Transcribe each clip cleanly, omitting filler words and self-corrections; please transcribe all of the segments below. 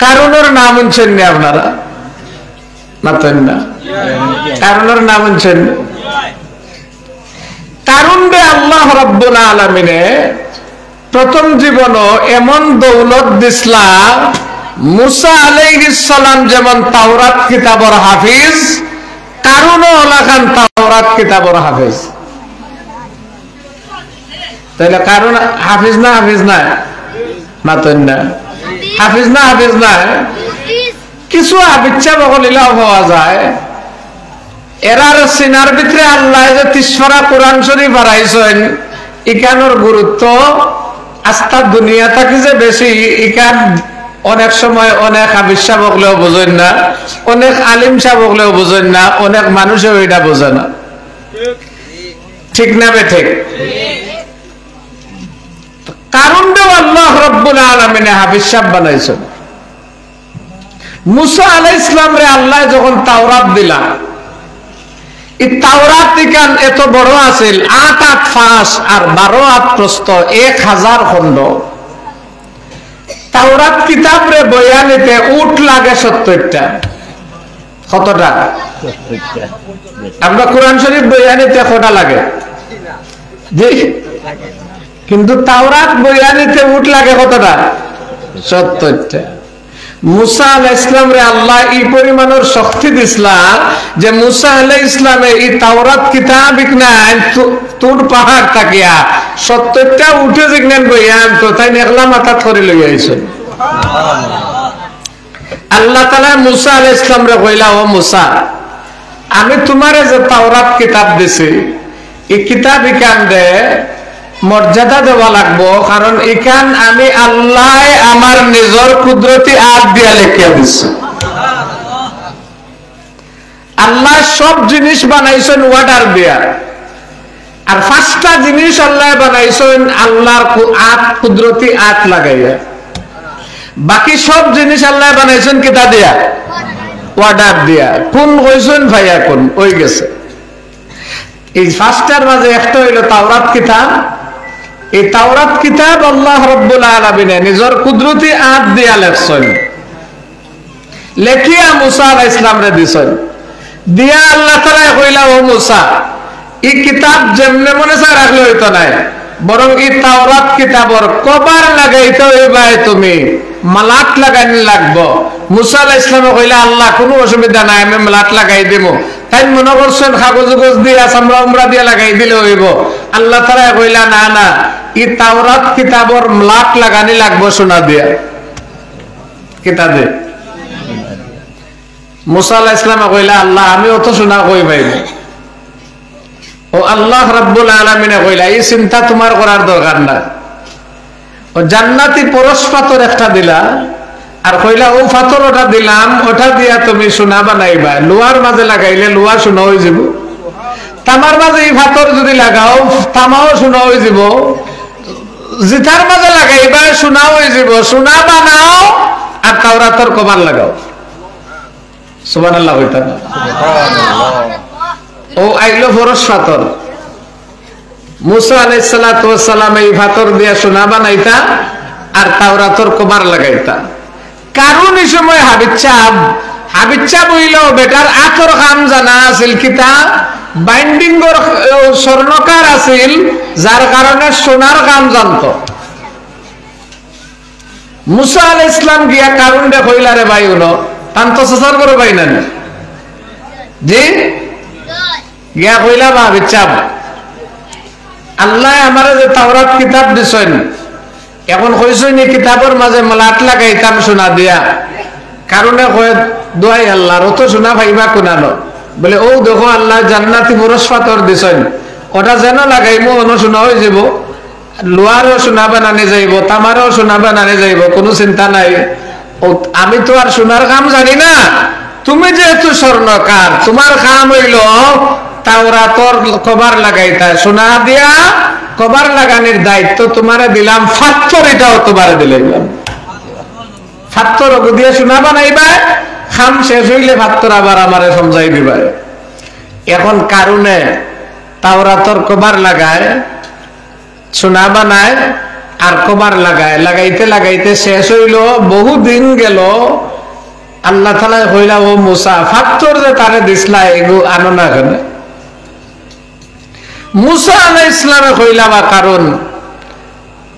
কারণের নাম শুনছেন না আপনারা? না তো না, কারণের নাম শুনছেন। কারণ আল্লাহ রাব্বুল আলামিনে প্রথম জীবন এমন দৌলত দিসলা, মুসা আলাইহিস সালাম যেমন তাওরাত কিতাবর হাফিজ, কারণও লাখান তাওরাত কিতাবর হাফিজ। তাইলে কারণ হাফিজ না? হাফিজ না, না তো না, হাফিজ না, হাফিজ না। কিছু আবিচ্ছা বকলিলাও পাওয়া যায়। এরার সিনার ভিতরে আল্লাহ যে 30 কোরআন শরীফ বাড়াইছেন, ইকানোর গুরুত্ব আস্থা দুনিয়া থাকি যে বেশি, ইকান অনেক সময় অনেক হাফিজ সাহেব বকলেও বোঝেন না, অনেক আলিম সাহেব বকলেও বোঝেন না, অনেক মানুষও এটা বোঝে না। ঠিক না বে ঠিক? কারণটাও আল্লাহ রাব্বুল আলামিনে হাফিজ সাহেব বানাইছেন। মুসা আলাইহিস সালাম রে আল্লাহ যখন তাওরাত দিলা, এই তাওরাত ইকান এত বড় আছিল, 8 ফাঁস আর 12 প্রস্থ, 1000 খণ্ড। তাওরাত কিতাব রে বইয়া নিতে উট লাগে 70টা। কতটা? আমরা কোরআন শরীফ বইয়া নিতে কটা লাগে? জি, কিন্তু তাওরাত বইয়া নিতে উট লাগে কতটা? 70টা। মুসা আলাইহিস সালাম রে আল্লাহ এই পরিমাণের শক্তি দিসলা যে মুসা আলাইহিস সালামে এই তাওরাত কিতাব ইকনান তুর পাহাড় তাকিয়া 70টা উঠে জিগনেন বইয়ান তো তাই একলা মাথা করে লই আইছেন। আল্লাহ তাআলা মুসা আলাইহিস সালাম রে কইলা, ও মুসা, আমি তোমারে যে তাওরাত কিতাব দিছি, এই কিতাব ইকান দে মর্যাদা দেওয়া লাগবো, কারণ এখান আমি আল্লাহ আমার নিজের কুদরতি হাত দিয়া লিখিয়া দিচ্ছি। আল্লাহ সব জিনিস বানাইছেন ওয়াটার দিয়া, আর 5টা জিনিস আল্লাহ বানাইছেন আল্লাহর কুদরতি হাত লাগাইয়া। বাকি সব জিনিস আল্লাহ বানাইছেন কিতা দিয়া? ওয়াটার দিয়া। কোন হইছেন ভাইয়া কোন হয়ে গেছে। এই 5টার মাঝে একটা হইল তাওরাত কিতাব। এই তাওরাত কিতাব আল্লাহ রাব্বুল আলামিন নিজের কুদরতি হাত দিয়া লেখছেন, লেখিয়া মুসা আলাইহিস সালাম রে দিছেন। দিয়া আল্লাহ তাআলা কইলা, ও মুসা, এই কিতাব যেমনে মনে চায় রাখলে হইতো না, বরং এই তাওরাত কিতাবর কভার লাগাইতে হইবা, তুমি মালাট লাগাইনি লাগবো। মুসা আলাইহিস সালাম কইলা, আল্লাহ কোনো অসুবিধা নাই, আমি মালাট লাগাই দেব। তাই মনে করছেন কাগজ দিয়া চামড়া উমরা দিয়া লাগাই দিলে হইব। আল্লাহ তাআলা কইলা, না না, এই তাওরাত কিতাবর মালাট লাগানি লাগবো সোনা দিয়া। কিতাবে মুসা আলাইহিস সালাম কইলা, আল্লাহ আমি অত সোনা কই পাই। ও আল্লাহ রাব্বুল আলামিনে কইলা, এই চিন্তা তোমার করার দরকার না। ও জান্নাতি পরশ পাথর একটা দিলা, আর কইলা ও পাথর ওটা দিলাম, ওটা দিয়া তুমি সোনা বানাইবা। লোহার মাঝে লাগাইলে লোহা সোনা হয়ে যাব। তামার মাঝে এই পাথর যদি লাগাও, তামাও সোনা হয়ে যাব। জিথার মাঝে লাগাইবা, সোনা হয়ে যাব। সোনা বানাও আর তাওরাতের কভার লাগাও। সুবহানাল্লাহ কইতা না? ও আইলো পরশ পাথর। মুসা আলাইহিস সালাতু ওয়াস সালাম এই পাথর দিয়া সোনা বানাইতা আর তাওরাতের কভার লাগাইতা। কারণ এই সময় হাবিচ্ছা বইল বেটার আতর কাম জানা আছিল, কিতা বাইন্ডিংর স্বর্ণকার আছিল, যার কারণে সোনার কাম জানত। মুসা আলাইহিস সালাম গিয়া কারণ দে কইলা, রে ভাই হলো তান্ত সসার করে ভাই না জি গিয়া কইলা, বা হাবিচ্ছা, আল্লাহ আমারে যে তাওরাত কিতাব দিছেন, এখন কইছেন এই কিতাবের মাঝে মালাট লাগাইতাম সোনা দিয়া, কারণে কয় দোয়াই আল্লাহর অত সোনা ভাইবা কোনানো। বলে ও দেখো আল্লাহ জান্নাতি পরশ পাথর দিছেন, ওটা যেন লাগাইমো অন্য সোনা হয়ে যাব। লোহারও সোনা বানানে যাইব, তামারও সোনা বানানে যাইব, কোনো চিন্তা নাই। ও আমি তো আর সোনার কাম জানি না, তুমি যেহেতু স্বর্ণকার, তোমার কাম হইল তাওরাতর কভার লাগাইতা। সোনা দিয়া কভার লাগানোর দায়িত্ব তোমারে দিলাম, পাথর এটাও তোমারে দিলাম। পাথর দিয়ে সোনা বানাইবা, খাম শেষ হইলে পাথর আবার আমারে সমঝাই দিবা। এখন কারণে তাওরাতর কভার লাগায়, সোনা বানায়, আর কবার লাগাইতে লাগাইতে শেষ হইল, বহুদিন গেল। আল্লাহ তাআলা কইলা, ও মুসা, পাথর যে তারে দিসলা এগো আনো না কেন? মুসা আলাইহিস সালামে কইলা, বা কারণ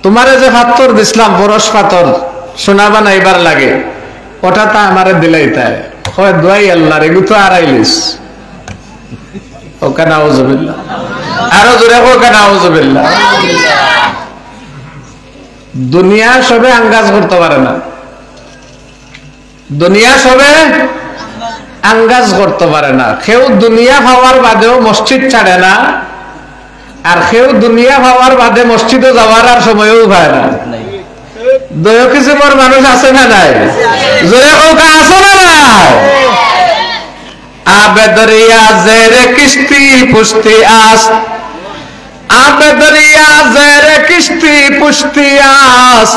তোমারে যে পাথর দিসলাম, পরশ পাথর সোনা বানাইবার লাগে, ওটা তা আমারে দিলাইতায়। কয় দোয়াই আল্লাহর, এগু তো আড়াইলিস। ওকে নাউজুবিল্লাহ, আরো জোরে ওকে নাউজুবিল্লাহ। দুনিয়া সবে আঙ্গাজ করতে পারে না, দুনিয়া সবে আঙ্গাজ করতে পারে না। কেউ দুনিয়া পাওয়ার বাদেও মসজিদ ছাড়ে না, আর কেউ দুনিয়া পাওয়ার বাদে মসজিদে যাওয়ার আর সময়ও পায় না। দয় কিসিমের মানুষ আছে না নাই? জোরে ওকে আছে না নাই? আবে দরিয়া জেরে কিস্তি পুষ্টি আস, আবে দরিয়া জেরে কিস্তি পুষ্টি আস,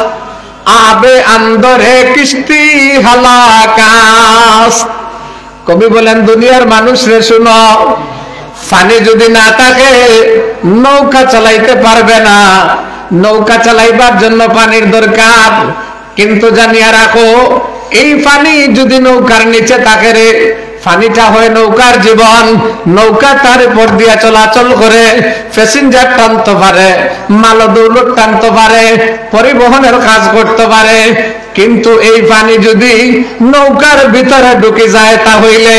আবে আন্দরে কিস্তি হালাকাস। কবি বলেন, দুনিয়ার মানুষ রে শুনো, পানি যদি না থাকে নৌকা চালাইতে পারবে না। নৌকা চালাইবার জন্য পানির দরকার, কিন্তু জানিয়া রাখো, এই পানি যদি নৌকার নিচে থাকে রে, পানিটা হয় নৌকার জীবন। নৌকা তার উপর দিয়া চলাচল করে, প্যাসেঞ্জার টানতে পারে, মাল দৌলত টানতে পারে, পরিবহনের কাজ করতে পারে। কিন্তু এই পানি যদি নৌকার ভিতরে ঢুকে যায়, তাহলে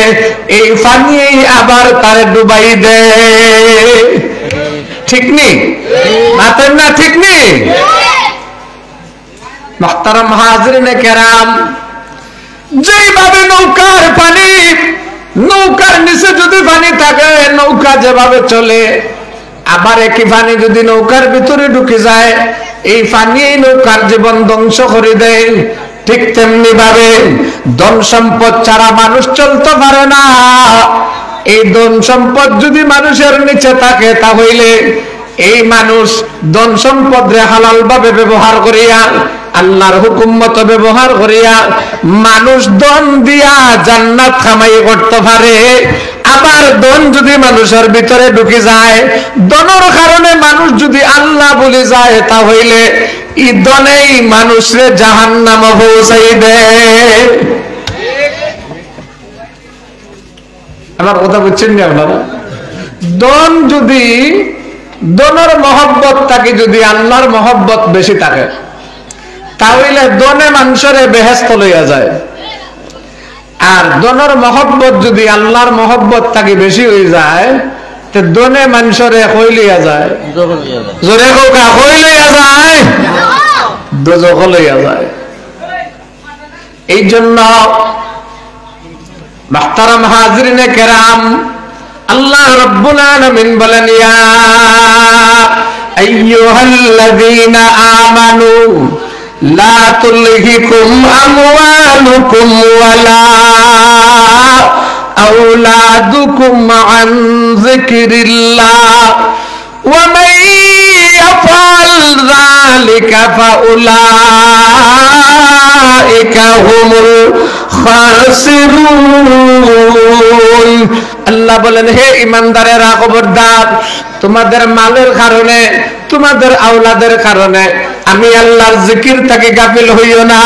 এই পানি আবার তারে ডুবাই দেয়। ঠিক নি? মাতেন না? ঠিক নি? মুহতারাম হাজিরিনে কেরাম, যেভাবে নৌকার পানি, নৌকার নিচে যদি পানি থাকে, নৌকা যেভাবে চলে, আবার একই পানি যদি নৌকার ভিতরে ঢুকে যায়, এই পানি নৌকার জীবন ধ্বংস করে দেয়। ঠিক তেমনি ভাবে ধন সম্পদ ছাড়া মানুষ চলতে পারে না। এই ধন সম্পদ যদি মানুষের নিচে থাকে, তাহলে এই মানুষ ধন সম্পদ রে হালাল ভাবে ব্যবহার করিয়া, আল্লাহর হুকুম মতো ব্যবহার করিয়া মানুষ ধন দিয়া জান্নাত কামাই করতে পারে। আবার ধন যদি মানুষের ভিতরে ঢুকে যায়, ধনের কারণে মানুষ যদি আল্লাহ বলে যায়, তাহলে এই ধনেই মানুষরে জাহান্নামে পৌঁছাই দেয়। আমার কথা বুঝছেন না আপনারা? ধন যদি, ধনের মহব্বত থাকে, যদি আল্লাহর মহব্বত বেশি থাকে, তাহলে ধনে মানুষের বেহেশত লইয়া যায়। আর ধনের মহব্বত যদি আল্লাহর মহব্বত থাকে বেশি হয়ে যায়, তো ধনে মানুষের কই লইয়া যায়? জোরে কোকা, কই লইয়া যায়? দোজখ লইয়া যায়। এই জন্য মুহতারাম হাজিরিনে কেরাম, আল্লাহ রাব্বুল আলামিন বলেন, ইয়া আইয়ুহাল্লাযীনা আমানু লা তুলহিকুম আমওয়ালুকুম ওয়ালা আওলাদুকুম আন যিকরিল্লাহ ওয়া মান ইয়াফআল যালিকা ফাউলাইকা হুমুল খাসিরুন। আল্লাহ বলেন, হে ইমানদারেরা, খবরদার, তোমাদের মালের কারণে, তোমাদের আওলাদের কারণে আমি আল্লাহর জিকির থেকে গাফিল হইও না।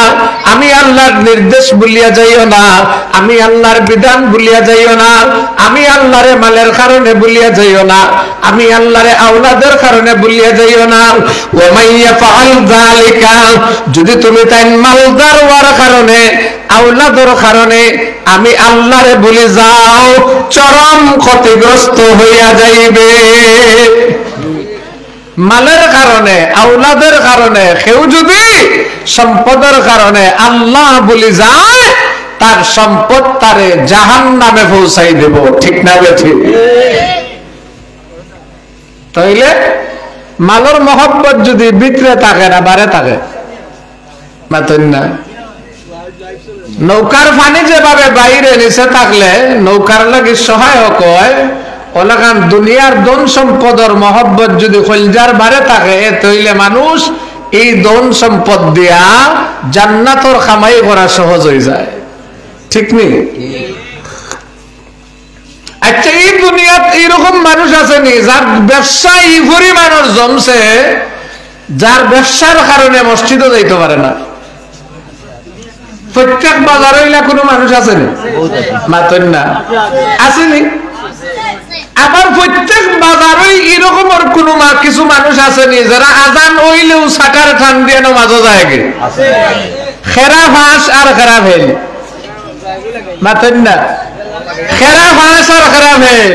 আমি আল্লাহর নির্দেশ ভুলিয়া যাইও না, আমি আল্লাহর বিধান ভুলিয়া যাইও না, আমি আল্লাহরে মালের কারণে ভুলিয়া যাইও না, আমি আল্লাহরে আওলাদের কারণে ভুলিয়া যাইও না। ওয়া মান ইয়াফআল যালিকা, যদি তুমি তাই মালদার হওয়ার কারণে, আওলাদের কারণে আমি আল্লাহরে ভুলে যাও, চরম ক্ষতিগ্রস্ত হইয়া যাইবে। মালের কারণে, আওলাদের কারণে, কেউ যদি সম্পদের কারণে আল্লাহ ভুলে যায়, তার সম্পদ তারে জাহান্নামে পৌঁছাই দেব। ঠিক না বেঠিক? তাইলে মালের মহব্বত যদি ভিতরে থাকে না, বারে থাকে না। নৌকার পানি যেভাবে বাইরে নিচে থাকলে নৌকার লাগি সহায়ক হয়, ওলাকান দুনিয়ার ধন সম্পদের মহব্বত যদি কলজার বারে থাকে, তাইলে মানুষ এই ধন সম্পদ দিয়া জান্নাতর কামাই করা সহজ হয়ে যায়। ঠিক নেই? আচ্ছা, এই দুনিয়াত এইরকম মানুষ আছে নি যার ব্যবসা এই পরিমাণের জমছে, যার ব্যবসার কারণে মসজিদও যাইতে পারে না। প্রত্যেক বাজার হইলা কোনো মানুষ আসেনি, মাতন না আসেনি। আবার প্রত্যেক বাজারই এরকমের কোনো কিছু মানুষ আসেনি যারা আজান হইলেও সাকার ঠান দিয়ে মাঝে যায় গে খেরা ফাঁস আর খেরা ভেল, মাতন না খেরা ফাঁস আর খেরা ভেল।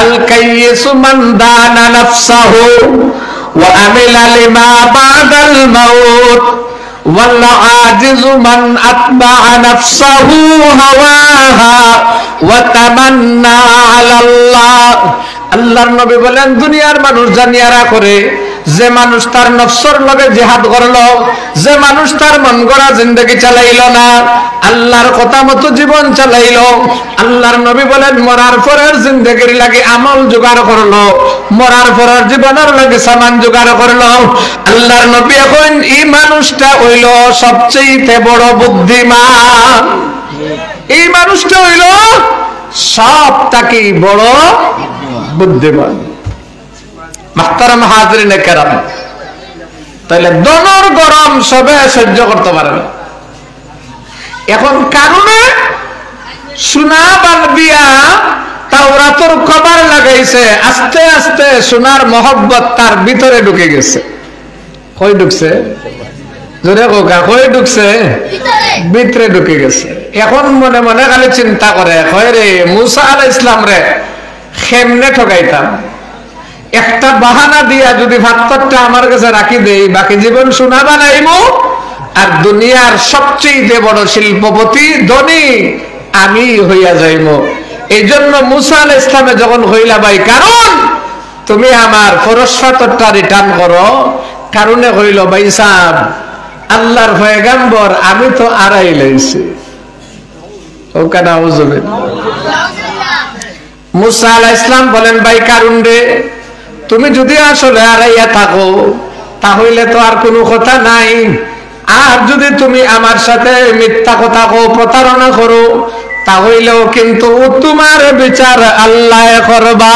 আল কাইয়িসু মান দানা নাফসাহু ওয়া আমিলা লিমা বাদাল মাউত ওয়াল আজিজু মান আতবা'a নাফসাহু হাওয়াহা ওয়া তামান্না আলাল্লাহ। আল্লাহর নবী বলেন দুনিয়ার মানুষ জানিয়ারা করে যে মানুষ তার নফসের লগে জিহাদ করলো, যে মানুষ তার মন গড়া জিন্দেগি চালাইলো না, আল্লাহর কথা মতো জীবন চালাইলো, আল্লাহর নবী বলেন মরার পরের জিন্দেগির লাগে আমল জোগাড় করলো, মরার পরের জীবনের লাগে সামান জোগাড় করলো। আল্লাহর নবী এখন এই মানুষটা হইল সবচেয়ে বড় বুদ্ধিমান, এই মানুষটা হইল সবটাকে বড় বুদ্ধিমান। মাহতারাম হাজরিনে কেরাম, তাইলে দনর গরম সবে সহ্য করতে পারে না। এখন কারণে সোনা বান দিয়া তাওরাতর কভার লাগাইছে, আস্তে আস্তে সোনার মহব্বত তার ভিতরে ঢুকে গেছে। কই ঢুকছে? জোরে কোকা, কই ঢুকছে? ভিতরে ঢুকে গেছে। এখন মনে মনে খালি চিন্তা করে, কয় রে মুসা আলাইহিস সালাম রে কেমনে ঠকাইতাম, একটা বাহানা দিয়া যদি ভাতটা আমার কাছে রাখি দেই বাকি জীবন সোনা বানাইবো, আর দুনিয়ার সবচেয়ে বড় শিল্পপতি ধনী আমি হইয়া যাইব। এই জন্য মুসা আলাইহিস সালামে যখন হইলা ভাই কারণ তুমি আমার ফরজ পাথরটা রিটার্ন করো, কারণে হইল ভাই সাহেব আল্লাহর পয়গম্বর আমি তো আড়াই লইছি। ওকা নাউজুবিল্লাহ। মুসা আলাইহিস সালাম বলেন ভাই কারণ রে তুমি যদি আসলে আড়াইয়া থাকো তাহলে তো আর কোনো কথা নাই, আর যদি তুমি আমার সাথে মিথ্যা কথা কো প্রতারণা করো তাহলেও কিন্তু তোমার বিচার আল্লাহ করবা।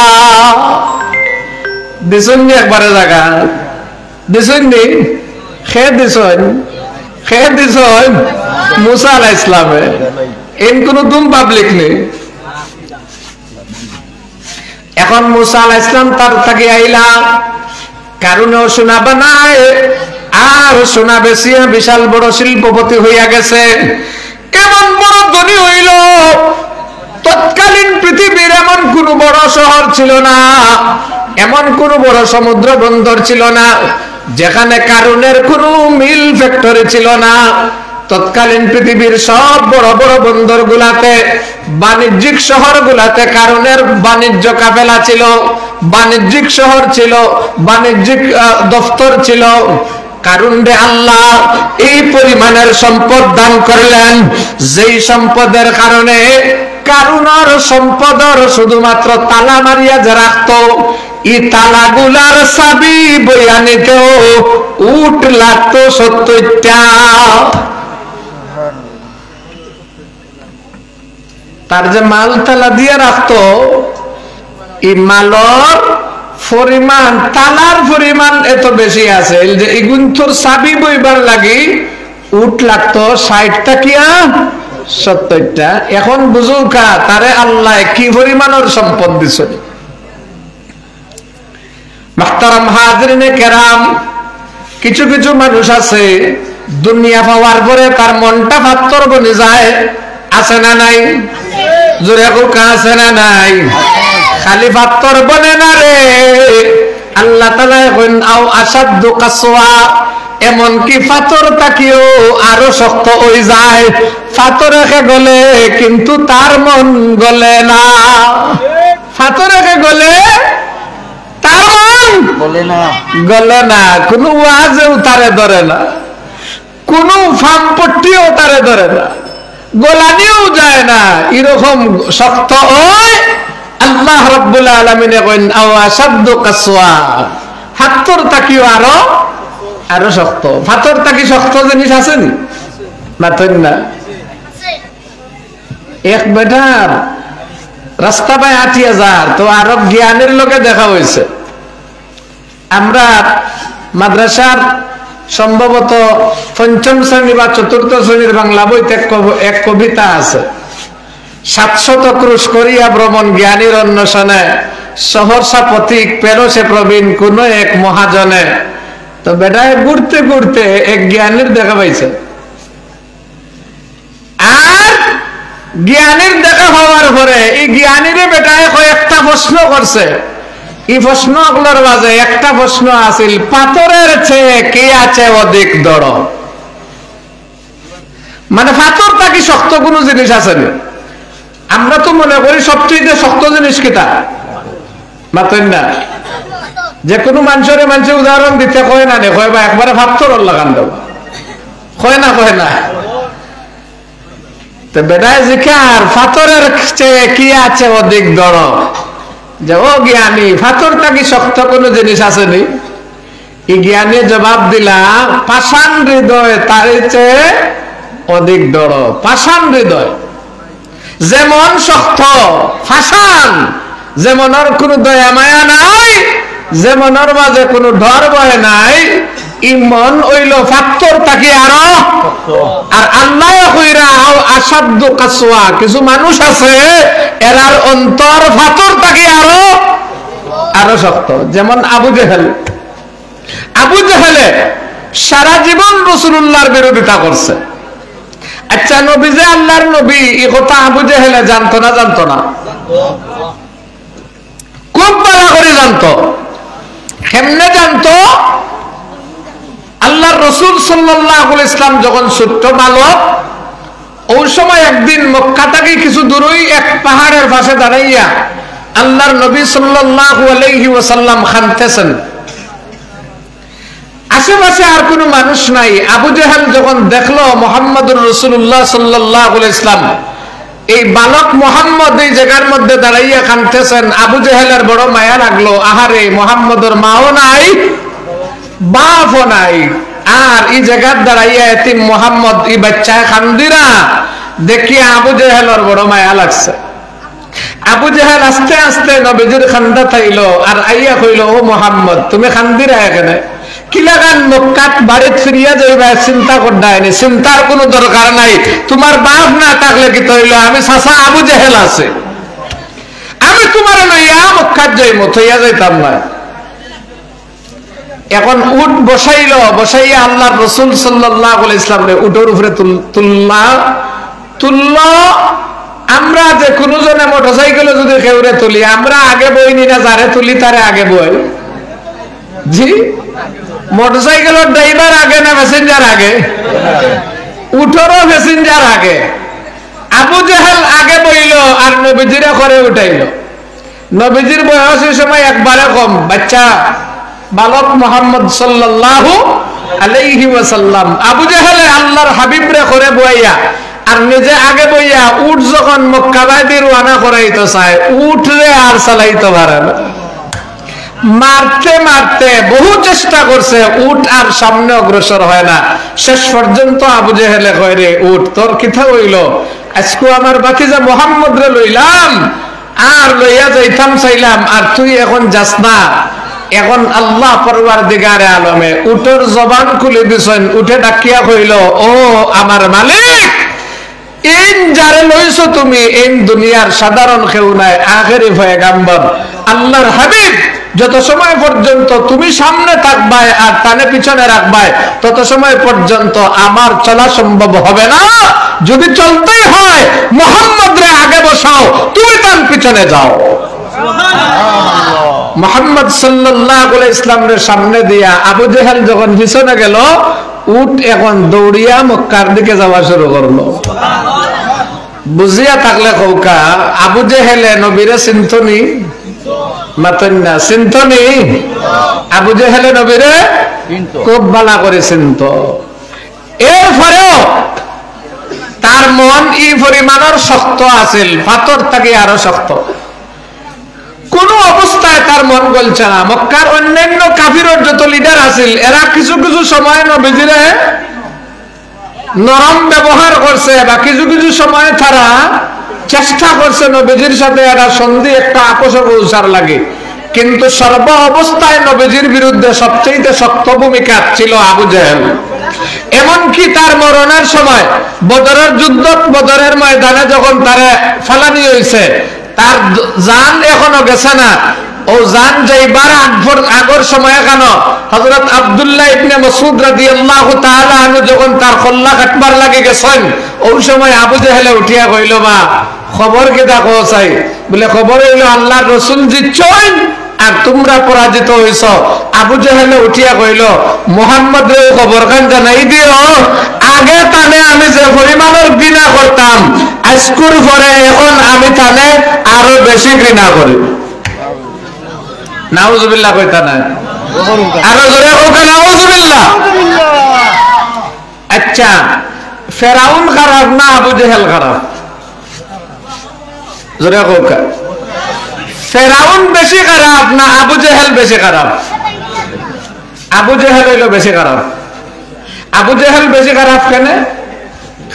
দিছুন একবারে জায়গা দিছুন নি খে দিছুন মুসা আলাইহিস সালামে, এন কোনো তুম পাবলিক নেই। এখন মুসা আলাইহিস সালাম তার থেকে আইলা কারণেও সোনা বানায় আর সোনা বেচিয়া বিশাল বড় শিল্পপতি হইয়া গেছে। কেমন বড় ধনী হইল, তৎকালীন পৃথিবীর এমন কোন বড় শহর ছিল না, এমন কোন বড় সমুদ্র বন্দর ছিল না যেখানে কারণের কোন মিল ফ্যাক্টরি ছিল না। তৎকালীন পৃথিবীর সব বড় বড় বন্দর গুলাতে, বাণিজ্যিক শহর গুলাতে কারণের বাণিজ্য কাফেলা ছিল, বাণিজ্যিক শহর ছিল, বাণিজ্যিক দফতর ছিল। কারণ রে আল্লাহ এই পরিমাণের সম্পদ দান করলেন, যেই সম্পদের কারণে কারুনার সম্পদের শুধুমাত্র তালা মারিয়া যে রাখতো, এই তালাগুলার চাবি বইয়া নিতেও উট লাগতো 70টা। তার যে মাল তালা দিয়ে রাখতো, এই মালর পরিমাণ তালার পরিমাণ এত বেশি আছে যে এগুন্তর চাবি বইবার লাগি উট লাগতো 60টা কিয়া 70টা। এখন বুঝো কা তারে আল্লাহ কি পরিমাণের সম্পদ দিছে। মাহতারাম হাজরিনে কেরাম, কিছু কিছু মানুষ আছে দুনিয়া পাওয়ার পরে তার মনটা পাথর বনে যায়, আছে না নাই? জোরে কোকা আছে না নাই? খালি পাথর বনে না রে, আল্লাহ তাআলা কইন আও আসাদু কাসওয়া, এমন কি পাথর তাকিও আরো শক্ত হয়ে যায়। পাথর রেখে গলে কিন্তু তার মন গলে না, পাথর রেখে গলে তার মন গলে না, কোনো ওয়াজেও তারে ধরে না, কোনো ফামপট্টিও তারে ধরে না, গোলানিও যায় না, এরকম শক্ত হয়। আল্লাহ রাব্বুল আলামিন কইন আও আসাদু কাসওয়া, পাথর তাকিও আরো শক্ত। পাথর তাকি শক্ত জিনিস আছে নি? মাথন না। এক বেটার রাস্তা পায় 80,000, তো আরব জ্ঞানের লোকে দেখা হয়েছে আমরা মাদ্রাসার সম্ভবত পঞ্চম শ্রেণী বা চতুর্থ শ্রেণীর বাংলা বইতে এক কবিতা আছে, 700 ক্রুশ করিয়া ভ্রমণ জ্ঞানীর অন্বেষণে, সহর্ষা পথিক পেল সে প্রবীণ কোন এক মহাজনে। তো বেটায় ঘুরতে ঘুরতে এক জ্ঞানীর দেখা পাইছে, আর জ্ঞানীর দেখা হওয়ার পরে এই জ্ঞানীরে বেটায় কয়েকটা প্রশ্ন করছে। এই প্রশ্নগুলোর মাঝে একটা প্রশ্ন আছিল, পাথরের চেয়ে কে আছে অধিক দৃঢ়? মানে পাথরটা কি শক্ত কোনো জিনিস আছে না? আমরা তো মনে করি সবচেয়ে শক্ত জিনিস কিটা, মাতেন না? যে কোনো মানুষের উদাহরণ দিতে কয় না, কয় বা একবারে পাথর লাগান দেব, কয় না। তো বেটায় জিকার পাথরের চেয়ে কি আছে অধিক দৃঢ়? যে ও জ্ঞানী, পাথরটা কি শক্ত কোনো জিনিস আসেনি? এই জ্ঞানী জবাব দিলা, পাষাণ হৃদয় তার চেয়ে অধিক দৃঢ়। পাষাণ হৃদয় যেমন শক্ত, পাষাণ যেমনর কোনো দয়া মায়া নাই, যেমনর মাঝে কোনো ডর ভয় নাই, ইমন হইল পাথর তাকে আরো। আর আল্লাহ কইরা আসাধ্য কাসওয়া, কিছু মানুষ আছে এরার অন্তর পাথর তাকে আরো শক্ত। যেমন আবু জেহেলে সারা জীবন রাসূলুল্লাহর বিরোধিতা করছে। আচ্ছা, নবী যে আল্লাহর নবী, এই কথা আবু জেহেলে জানতো না? খুব ভালো করে জানতো। কেমনে জানতো? আল্লাহর রাসূল সাল্লাল্লাহু আলাইহি ওয়াসাল্লাম যখন ছোট্ট বালক, ওই সময় একদিন মক্কা থেকে কিছু দূরেই এক পাহাড়ের পাশে দাঁড়াইয়া আল্লাহর নবী সাল্লাল্লাহু আলাইহি ওয়াসাল্লাম খানতেছেন। আশেপাশে আর কোনো মানুষ নাই। আবু জেহেল যখন দেখলো মুহাম্মদুর রাসূলুল্লাহ সাল্লাল্লাহু আলাইহি ওয়াসাল্লাম এই বালক মুহাম্মদ এই জায়গার মধ্যে দাঁড়াইয়া খানতেছেন, আবু জেহেলের বড় মায়া লাগলো। আহারে, মুহাম্মদের মাও নাই, বাপও নাই, আর এই জায়গার দাঁড়াইয়া এতিম মুহাম্মদ এই বাচ্চা খান্দিরা দেখিয়া আবু জেহেলের বড় মায়া লাগছে। আবু জেহেল আস্তে আস্তে নবীজির খান্দা থাইলো আর আইয়া কইল, ও মুহাম্মদ, তুমি খান্দিরা এখানে কি লাগান? মক্কাত বাড়িত ফিরিয়া যাইবা, চিন্তা করডায়নি, চিন্তার কোনো দরকার নাই। তোমার বাপ না থাকলে কি তৈল, আমি চাচা আবু জেহেল আছে, আমি তোমার লইয়া মক্কাত যাইব, থইয়া যাইতাম না। এখন উট বসাইয়া আল্লাহর রাসূল সাল্লাল্লাহু আলাইহি ওয়াসাল্লাম উটের উপরে তুললো। আমরা যে কোনো জনে মোটরসাইকেলে যদি কেউরে তুলি, আমরা আগে বইনি না, যারে তুলি তারে আগে বই। জি, মোটরসাইকেলের ড্রাইভার আগে না প্যাসেঞ্জার আগে? উঠোরও প্যাসেঞ্জার আগে। আবু জেহেল আগে বইল আর নবীজিরা করে উঠাইল। নবীজির বয়স এই সময় একবারে কম, বাচ্চা বালক মুহাম্মদ সাল্লাল্লাহু আলাইহি ওয়াসাল্লাম। আবু জেহেলে আল্লাহর হাবিবরে করে বইয়া আর নিজে আগে বইয়া উট যখন মক্কা বাইতে রওনা করাইতে চায়, উট রে আর চালাইতে পারে না। মারতে মারতে বহু চেষ্টা করছে, উট আর সামনে অগ্রসর হয় না। শেষ পর্যন্ত আবু জেহেলে কয়, রে উট, তোর কিথা হইল? আজকে আমার বাতিজা মুহাম্মদ রে লইলাম আর লইয়া যাইতাম চাইলাম, আর তুই এখন যাস না। এখন আল্লাহ পরওয়ারদিগারে আলমে উটের জবান খুলে দিছেন। উঠে ডাকিয়া কইল, ও আমার মালিক, এই যারে লইছো তুমি, এই দুনিয়ার সাধারণ কেউ নাই, আখেরি পয়গাম্বর আল্লাহর হাবিব। যত সময় পর্যন্ত তুমি সামনে থাকবাই আর তানে পিছনে রাখবাই, তত সময় পর্যন্ত আমার চলা সম্ভব হবে না। যদি চলতেই হয় মুহাম্মদ রে আগে বসাও, তুমি তার পিছনে যাও। মুহাম্মদ সাল্লাল্লাহু আলাইহি ওয়াসাল্লামের সামনে দিয়া আবু জেহেল যখন পিছনে গেল, উট এখন দৌড়িয়া মক্কার দিকে যাওয়া শুরু করলো। বুঝিয়া থাকলে কৌকা, আবু জেহেলে নবীরে চিন্তনি? মাতেন না, চিন্তনি? আবু জেহেলে নবীরে খুব ভালো করে চিন্ত। এরপরেও তার মন এই পরিমাণের শক্ত আছিল, পাথর থেকে আরো শক্ত। কোন অবস্থায় তার মন গলছে না। মক্কার অন্যান্য কাফিরের যত লিডার আছিল, এরা কিছু কিছু সময় নবীজিরে নরম ব্যবহার করছে, বা কিছু কিছু সময় তারা চেষ্টা করছে নবীজির সাথে এরা সন্ধি একটা আপোষে পৌঁছার লাগে। কিন্তু সর্ব অবস্থায় নবীজির বিরুদ্ধে সবচেয়ে শক্ত ভূমিকা ছিল আবু জেহেল। এমনকি তার মরণের সময় বদরের যুদ্ধ, বদরের ময়দানে যখন তারে ফালানি হয়েছে, তার জান এখনো গেছে না। ও জান যাইবার আগর সময় কেন হযরত আব্দুল্লাহ ইবনে মাসউদ রাদিয়াল্লাহু তাআলা আনহু যখন তার কল্লা কাটবার লাগে গেছেন, ওই সময় আবু জেহেল উঠিয়া কইল, মা খবর কি দেখো চাই? বলে খবর হইল আল্লাহর রাসূল জিতছেন আর তোমরা পরাজিত হইছ। আবু জেহেল উঠিয়া কইল, মুহাম্মদের খবর খান জানাই দিও, আগে তানে আমি যে পরিমাণের ঘৃণা করতাম, আজকুর পরে এখন আমি তানে আরো বেশি ঘৃণা করি। নাউজুবিল্লাহ কইতা না, আরো জোরে হোক নাউজুবিল্লাহ। আচ্ছা, ফেরাউন খারাপ না আবু জেহেল খারাপ? জোরে হোক। ফেরাউন বেশি খারাপ না আবু জেহেল বেশি খারাপ? আবু জেহেল হইল বেশি খারাপ। আবু জেহেল বেশি খারাপ কেন?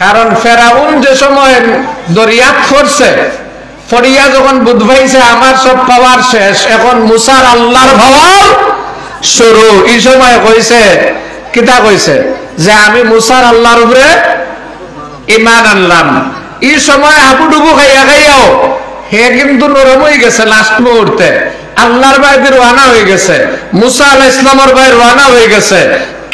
কারণ ফেরাউন যে সময় দরিয়াত করছে, ফরিয়া যখন বুঝবাইছে আমার সব পাওয়ার শেষ, এখন মুসার আল্লাহর পাওয়ার শুরু। এই সময় কইছে কিতা কইছে যে আমি মুসার আল্লাহর উপরে ঈমান আনলাম। এই সময় হাবুডুবু খাইয়া খাইয়াও হে কিন্তু নরম হয়ে গেছে। লাস্ট মুহূর্তে আল্লাহর বাইরে রওনা হয়ে গেছে, মুসা আলাইহিস সালামের বাইরে রওনা হয়ে গেছে।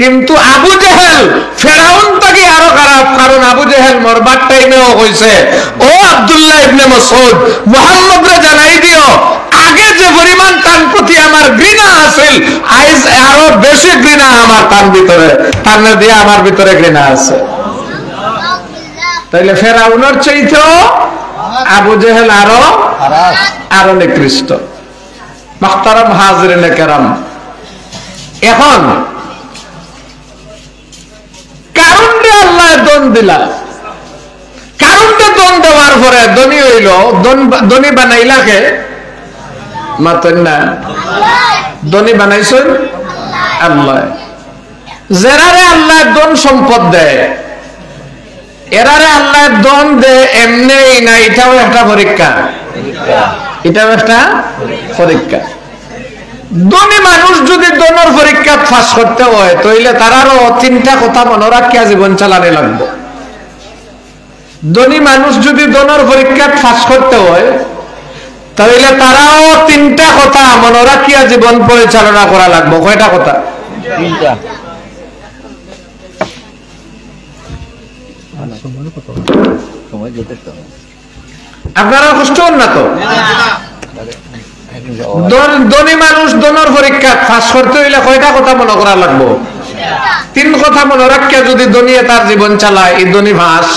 কিন্তু আবু জেহেল ফেরাউন থেকে আরো খারাপ, কারণ আবু জেহেল মরবার টাইমেও কইছে, ও আব্দুল্লাহ ইবনে মাসউদ, মুহাম্মদরে জানাই দিও আগে যে পরিমাণ তার প্রতি আমার ঘৃণা আছিল, আজ আরো বেশি ঘৃণা আমার তার ভিতরে, তার দিয়ে আমার ভিতরে ঘৃণা আছে। তাইলে ফেরাউনের চাইতেও আবু জেহেল আরো নিকৃষ্ট। মুহতারাম হাজিরিনে কেরাম, এখন কারণে আল্লাহ দন দিলা, কারণে দন দেওয়ার পরে ধনী হইল, ধনী বানাইলা কে? মাতেন না, ধনী বানাইছেন আল্লাহ। যারারে আল্লাহ ধন সম্পদ দেয়, এরারে আল্লাহ দন দে এমনি না, এটাও একটা পরীক্ষা, এটাও একটা পরীক্ষা। ধনী মানুষ যদি দনের পরীক্ষা পাস করতে হয়, তাইলে তারারও তিনটা কথা মনে রাখিয়া জীবন চালানো লাগবে। ধনী মানুষ যদি দনের পরীক্ষা পাস করতে হয়, তাইলে তারাও তিনটা কথা মনে রাখিয়া জীবন পরিচালনা করা লাগবে। কয়টা কথা? তিনটা। আপনারা কষ্ট হন না তো? ধনী মানুষ দনের পরীক্ষা পাস করতে হইলে কয়টা কথা মনে করা লাগবো? তিন কথা মনে রাখিয়া যদি ধনীয়ে তার জীবন চালায়, এই ধনী ভাস।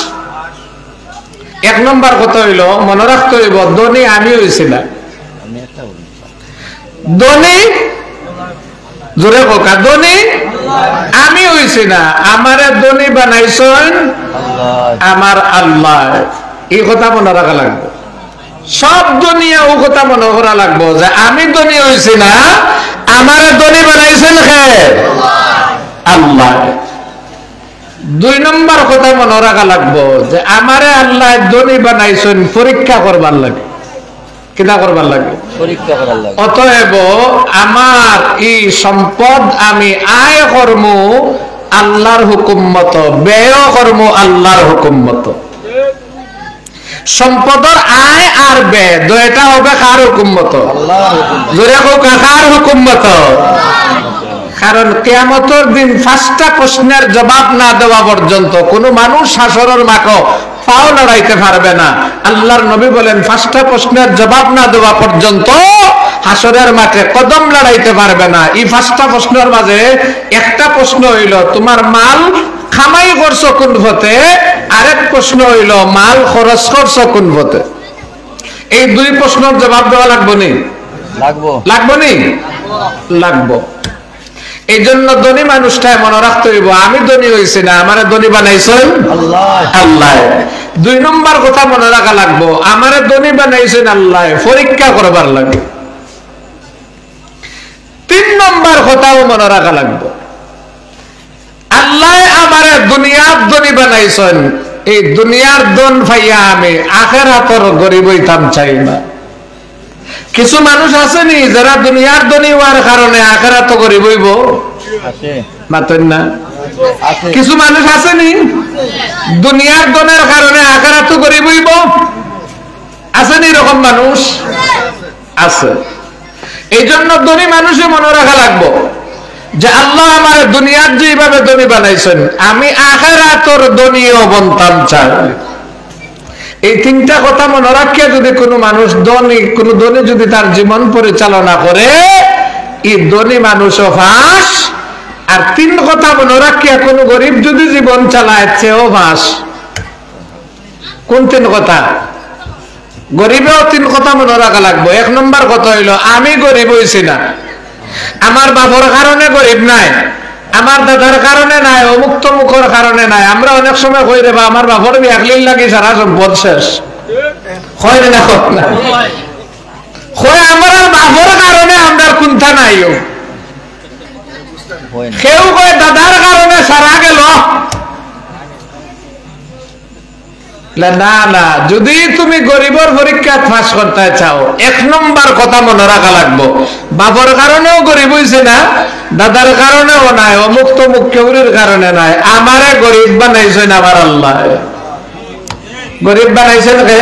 এক নম্বর কথা হইল মনে রাখতে হইব, ধনী আমি হইছি না। ধনী জোরে কোকা, ধনী আমি হইছি না, আমারে ধনী বানাইছেন আমার আল্লাহ। এই কথা মনে রাখা লাগবে। সব দুনিয়া ও কথা মনে করা লাগবো যে আমি ধনী হইছি না, আমারে ধনী বানাইছেন কে? আল্লাহ। দুই নম্বর কথা মনে রাখা লাগবো যে আমারে আল্লাহ ধনী বানাইছেন পরীক্ষা করবার লাগে। কিনা করবার লাগে? পরীক্ষা করার লাগে। অতএব আমার এই সম্পদ আমি আয় কর্ম আল্লাহর হুকুম মতো, ব্যয় কর্ম আল্লাহর হুকুম মতো। সম্পদের আয় আর ব্যয় দুইটা হবে কার হুকুম মতো? আল্লাহর হুকুম মতো। জোরে হোক, কার হুকুম মতো? কারণ কিয়ামতের দিন পাঁচটা প্রশ্নের জবাব না দেওয়া পর্যন্ত কোন মানুষ হাসরের মাঠে পাও লড়াইতে পারবে না। আল্লাহর নবী বলেন, পাঁচটা প্রশ্নের জবাব না দেওয়া পর্যন্ত হাসরের মাঠে কদম লড়াইতে পারবে না। এই পাঁচটা প্রশ্নের মাঝে একটা প্রশ্ন হইল তোমার মাল খামাই করছো কোন পথে, আরেক প্রশ্ন হইল মাল খরচ করছো কোন পথে। এই দুই প্রশ্নের জবাব দেওয়া লাগবো নি? লাগবো নি? লাগবো। এই জন্য ধনী মানুষটাই মনে রাখতে হইব, আমি ধনী হইছি না, আমারে ধনী বানাইছেন আল্লাহ। দুই নম্বর কথা মনে রাখা লাগবো, আমারে ধনী বানাইছেন আল্লাহ, পরীক্ষা করবার লাগে। তিন নম্বর কথাও মনে রাখা লাগবো, আল্লাহ আমারে দুনিয়ার ধনী বানাইছেন, এই দুনিয়ার ধন পাইয়া আমি আখিরাতের গরিব হইতাম চাই না। কিছু মানুষ আসেনি যারা দুনিয়ার ধনী হওয়ার কারণে আখিরাত তো গরিব হইব, মাতেন না? কিছু মানুষ আসেনি দুনিয়ার ধনের কারণে আখিরাত তো গরিব হইব, আসেনি এরকম মানুষ? আছে। এই জন্য ধনী মানুষে মনে রাখা লাগবো যে আল্লাহ আমার দুনিয়ার যেভাবে ধনী বানাইছেন, আমি আখিরাতের ধনীও বনতাম চাই। এই তিনটা কথা মনে রাখিয়া যদি কোনো মানুষ কোনো ধনী যদি তার জীবন পরিচালনা করে, এই ধনী মানুষও ফাঁস। আর তিন কথা মনে রাখিয়া কোনো গরিব যদি জীবন চালায়, সেও ফাঁস। কোন তিন কথা? গরিবেও তিন কথা মনে রাখা লাগবো। এক নম্বর কথা হইল, আমি গরিব হইছি না, আমার বাবার কারণে গরিব নাই, আমার দাদার কারণে নাই, অমুক তমুকের কারণে নাই। আমরা অনেক সময় কই রে বা আমার বাবার একলিন লাগি সারা সম্পদ শেষ, হয় না? হয় আমার বাবার কারণে আমরা কোনটা নাই, কেউ কয় দাদার কারণে সারা গেল। না না, যদি তুমি গরিবের পরীক্ষা পাস করতে চাও, এক নম্বর কথা মনে রাখা লাগবো, বাবার কারণেও গরিব হইছে না, দাদার কারণেও নাই, অমুক তমুক কেউরির কারণে নাই, আমারে গরিব বানাইছেন আমার আল্লাহ। গরিব বানাইছেন কে?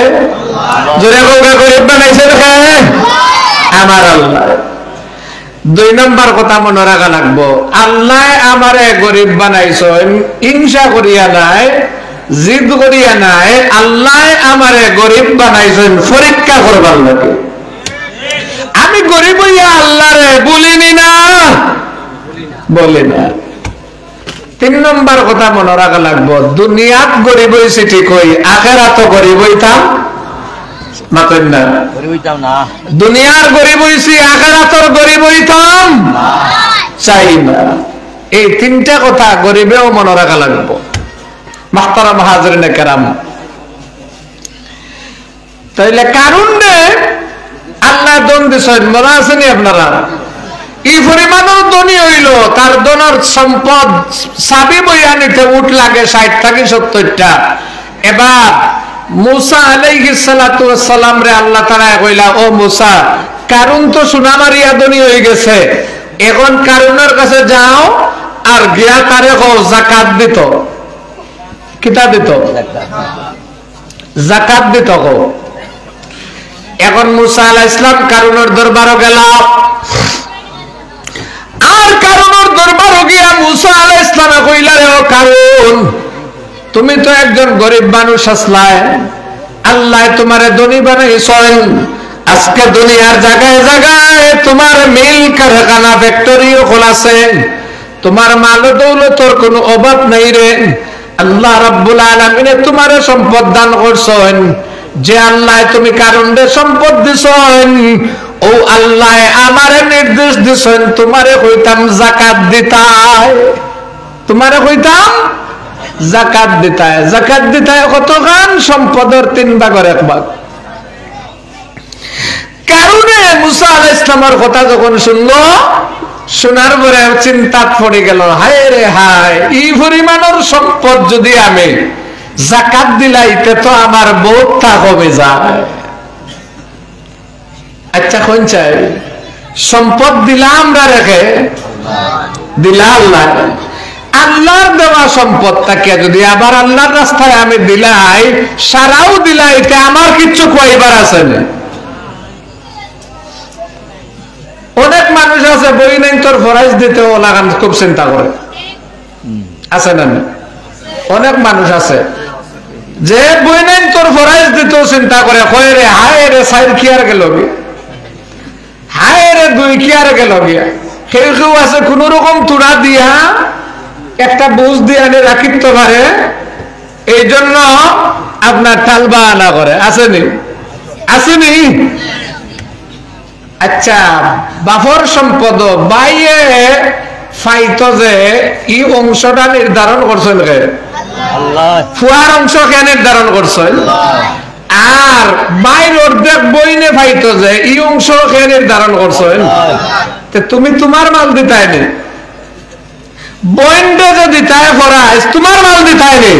জোরে বলবে, গরিব বানাইছেন কে? আমার আল্লাহ। দুই নম্বর কথা মনে রাখা লাগবো, আল্লাহ আমারে গরিব বানাইছেন হিংসা করিয়া নাই, জিদ করিয়া নাই, আল্লাহ আমারে গরিব বানাইছেন পরীক্ষা করবার লাগে। আমি গরিব হইয়া আল্লাহরে বলিনি না, বলি না। তিন নম্বর কথা মনে রাখা লাগবো, দুনিয়াত গরিব হইছি ঠিক হই, আখিরাত গরিব হইতাম না। দুনিয়ার গরিব হইছি, আখিরাতের গরিব হইতাম চাই না। এই তিনটা কথা গরিবেও মনে রাখা লাগবো। মাহতারাম হাজরিনে কেরাম, তাইলে কারণ আল্লাহ দন দিছেন, মনে আছেনি আপনারা? এই পরিমাণও ধনী হইল, তার ধনের সম্পদ চাবি বইয়া নিতে উঠ লাগে 60 থেকে 70টা। এবার মুসা আলাইহিস সালাতু ওয়াস সালাম রে আল্লাহ তাআলা কইলা, ও মুসা, কারণ তো সোনা মারিয়া ধনী হয়ে গেছে, এখন কারুনের কাছে যাও আর গিয়া তারে কও যাকাত দিত। কিতা দিত? যাকাত দিত। এখন মুসা আলাইহিস সালাম কারুনের দরবারে গেল, আর কারুনের দরবারে গিয়া মুসা আলাইহিস সালাম কইলা, রে ও কারুন, তুমি তো একজন গরিব মানুষ আসলাই, আল্লাহ তোমারে ধনী বানাইছেন, আজকে দুনিয়ার জায়গায় জায়গায় তোমার মিল কারখানা ফ্যাক্টরিও খোলাছে, তোমার মাল দৌলতর কোনো অভাব নাই রে। আল্লাহ রাব্বুল আলামিন তোমারে সম্পদ দান করছেন, যে আল্লাহ তুমি কারণে সম্পদ দিছেন, ও আল্লাহ আমারে নির্দেশ দিছেন তোমারে কইতাম যাকাত দিতাই, তোমারে কইতাম যাকাত দিতাই। যাকাত দিতাই কতখান? সম্পদের 3 ভাগের 1 ভাগ। কারণে মুসা আলাইহিস সালামের কথা যখন শুনলো, শোনার পরে চিন্তাত পড়ে গেল, হায় রে হায়, এই পরিমাণের সম্পদ যদি আমি যাকাত দিলাইতে তো আমার বোধটা কমে যায়। আচ্ছা কোন চাই সম্পদ দিলাম আমরা রেখে দিলা আল্লাহ, আল্লাহর দেওয়া সম্পদটাকে যদি আবার আল্লাহর রাস্তায় আমি দিলাই, সারাও দিলাইতে আমার কিচ্ছু কইবার আছে না। অনেক মানুষ আছে বই নাই তোর ফরাইজ দিতে লাগান খুব চিন্তা করে, আছে না? অনেক মানুষ আছে যে বই নাই তোর ফরাইজ দিতেও চিন্তা করে, কয় রে হায় রে 4 কি আর গেল গিয়া, হায় রে 2 কি আর গেল গিয়া। কেউ কেউ আছে কোন রকম তুড়া দিয়া একটা বুঝ দিয়ে আনে রাখিত পারে, এই জন্য আপনার টালবা আনা করে, আসেনি? আসেনি? আচ্ছা, বাফর সম্পদ বাইয়ে ফাইতো যে এই অংশটা নির্ধারণ করছেন কে? আল্লাহ। ফুয়ার অংশ কে নির্ধারণ করছেন? আর বাইর অর্ধেক বইনে ফাইতো যে এই অংশ কে নির্ধারণ করছেন? তুমি তোমার মাল দিতাই নি, বইনটা যে দিতায় ফরাইজ তোমার মাল দিতাই নি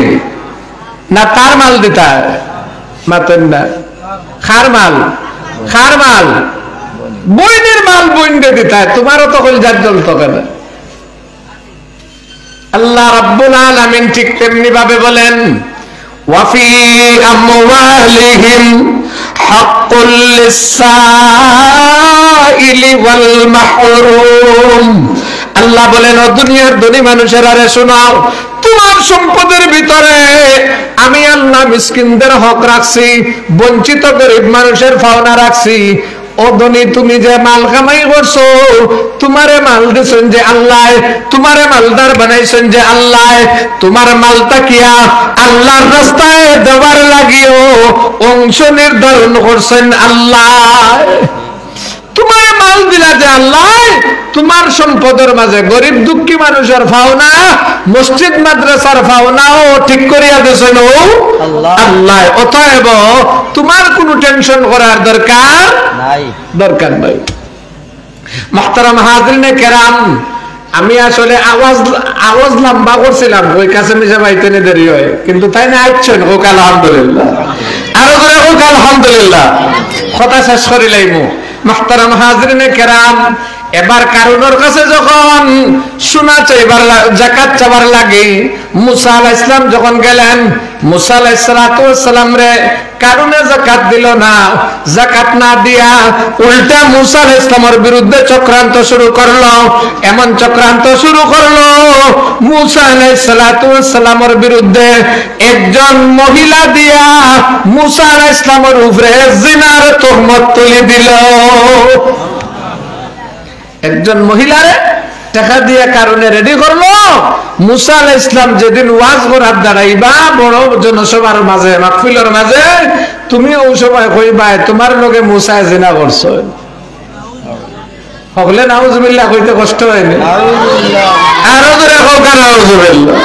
না তার মাল দিতায়? মাতেন না, খার মাল, খার মাল বইনের মাল বইনকে দিতায়, তোমারও তো কলজার জ্বলতো কেন? আল্লাহ রাব্বুল আলামিন ঠিক তেমনি ভাবে বলেন, ওয়াফি আমওয়ালিহিম হাক্কুল লিসসাইলি ওয়াল মাহরুম। আল্লাহ বলেন, ও দুনিয়ার ধনী মানুষেরা রে শোনাও, তোমার সম্পদের ভিতরে আমি আল্লাহ মিসকিনদের হক রাখছি, বঞ্চিত গরিব মানুষের পাওনা রাখছি। ও ধনী, তুমি যে মাল কামাই করছো, তোমারে মাল দিছেন যে আল্লাহ, তোমারে মালদার বানাইছেন যে আল্লাহ, তোমার মালটা কিয়া আল্লাহর রাস্তায় দেওয়ার লাগিও অংশ নির্ধারণ করছেন আল্লাহ। তোমার মাল দিলা যে আল্লাহ, তোমার সম্পদের মাঝে গরিব দুঃখী মানুষের পাওনা, মসজিদ মাদ্রাসার পাওনাও ঠিক করিয়া দিয়েছেন আল্লাহ। অতএব তোমার কোনো টেনশন করার দরকার নাই। মুহতারাম হাজিরিনে কেরাম, আমি আসলে আওয়াজ লম্বা করছিলাম, ওই কাছে মিশে পাইতে দেরি হয়, কিন্তু তাই না আইছেন হোক আলহামদুলিল্লাহ, আরো করে হোক আলহামদুলিল্লাহ। কথা শেষ করিলাইমু। মুহতারাম হাজিরিনে কেরাম, এবার কারুনের কাছে যখন সোনা চাইবার যাকাত চাবার লাগে, মুসা আলাইহিস সালাম যখন গেলেন, মুসা আলাইহিস সালাম রে কারুনে যাকাত দিল না, যাকাত না দিয়া উল্টা মুসা আলাইহিস সালামের বিরুদ্ধে চক্রান্ত শুরু করলো। এমন চক্রান্ত শুরু করলো, মুসা আলাইহিস সালামের বিরুদ্ধে একজন মহিলা দিয়া মুসা আলাইহিস সালামের উপরে জিনার তুহমত তুলে দিল। একজন মহিলারে টাকা দিয়ে কারণে রেডি করলো। মুসা আলাইহিস সালাম যেদিন ওয়াজ করার দাঁড়াইবা বড় জনসভার মাঝে, মাহফিলের মাঝে, তুমি ওই সময় কইবা তোমার লগে মুসা জিনা করছো। হকলে নাউজুবিল্লাহ কইতে কষ্ট হয়নি? আরো জোরে হোক নাউজুবিল্লাহ।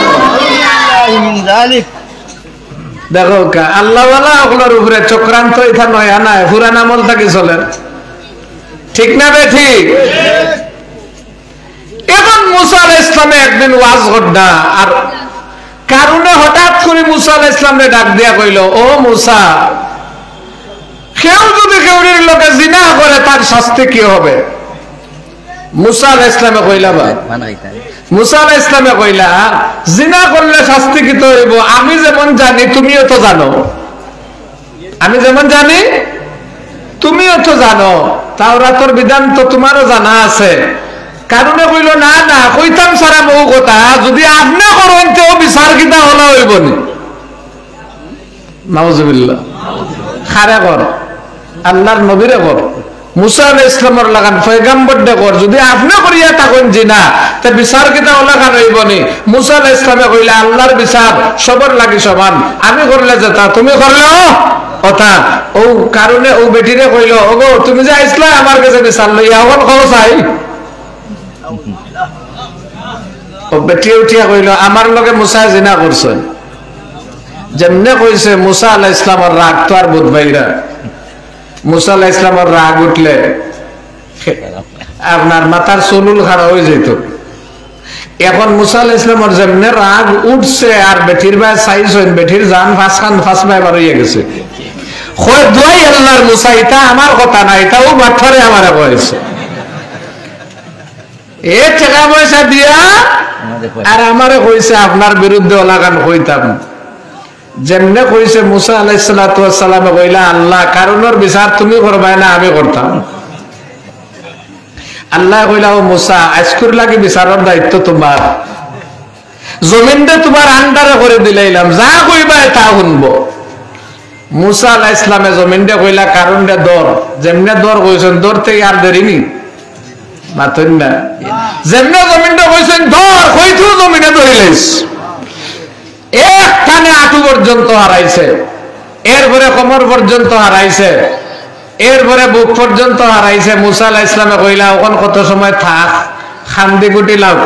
দেখো কা আল্লাহ ওয়ালা ওগুলোর উপরে চক্রান্ত এটা নয় আনা পুরান আমল থাকি চলে, ঠিক না বে ঠিক? এখন মুসা আলাইহিস সালামে একদিন ওয়াজ করডা, আর কারণে হঠাৎ করে মুসা আলাইহিস সালামরে ডাক দিয়া কইল, ও মুসা, কেউ যদি কেউরির লোকে জিনা করে তার শাস্তি কি হবে? মুসা আলাইহিস সালামে কইলা, মুসা আলাইহিস সালামে কইলা, জিনা করলে শাস্তি কি তো হইব? আমি যেমন জানি তুমিও তো জানো, আমি যেমন জানি তুমিও তো জানো, তাওরাতের বিধান তো তোমারও জানা আছে। কারণে কইল, না না কইতাম সারা বহু কথা, যদি আপনি করেন তো বিচার কিতা হলা হইব নি? নাউজুবিল্লাহ। খারে কর, আল্লাহর নবীরে কর, মুসা আলাইহিস সালামের লাগান পয়গম্বর দে কর, যদি আপনি করিয়া থাকেন জিনা তে বিচার কিতা হলা কার হইব নি? মুসা আলাইহিস সালামে কইলা, আল্লাহর বিচার সবার লাগি সমান, আমি করলে যেতা তুমি করলেও কথা। ও কারণে ও বেটিরে কইল, ওগো তুমি যে আইসলা আমার কাছে বিচার লইয়া, এখন কও চাই। ও বেটি উঠিয়া কইল, আমার লগে মুসা জিনা করছে। যেমনে কইছে মুসা আলাইহিস সালামের রাগ তো আর বুঝবাইরা। মুসা আলাইহিস সালামের রাগ উঠলে আপনার মাথার চুল খাড়া হয়ে যেত। এখন মুসা আলাইহিস সালামের যেমনে রাগ উঠছে আর বেটির ভাই চাইছেন, বেটির জান ফাঁস ভাই বার হইয়া গেছে। কয় দোয়াই আল্লাহর মুসা, এটা আমার কথা না, এটাও মাথারে আমারে কইছে। এ টাকা পয়সা দিয়া আর আমারে কইছে আপনার বিরুদ্ধে ওলাগান কইতাম। যেমনে কইছে মুসা আলাইহিস সালামে কইলা, আল্লাহ কারণের বিচার তুমি করবাই না, আমি করতাম। আল্লাহ কইলা, ও মুসা, আজকুর লাগি বিচারের দায়িত্ব তোমার, জমিনটা তোমার আন্ডারে করে দিলাইলাম, যা কইবা তা শুনবো। মুসা আলাইহিস সালামে জমিনটা কইলা, কারণটা দর, যেমনে দর কইছেন দর থেকে আর দেরি নি মাতন না, যেমনে জমিনটা কইছেন ধর, কইতো জমিনে ধরিলেস। এক টানে আঁটু পর্যন্ত হারাইছে, এরপরে কোমর পর্যন্ত হারাইছে, এরপরে বুক পর্যন্ত হারাইছে। মুসা আলাইহিস সালামে কইলা, ওখান কত সময় থাক, খান্দি গুটি লাভ।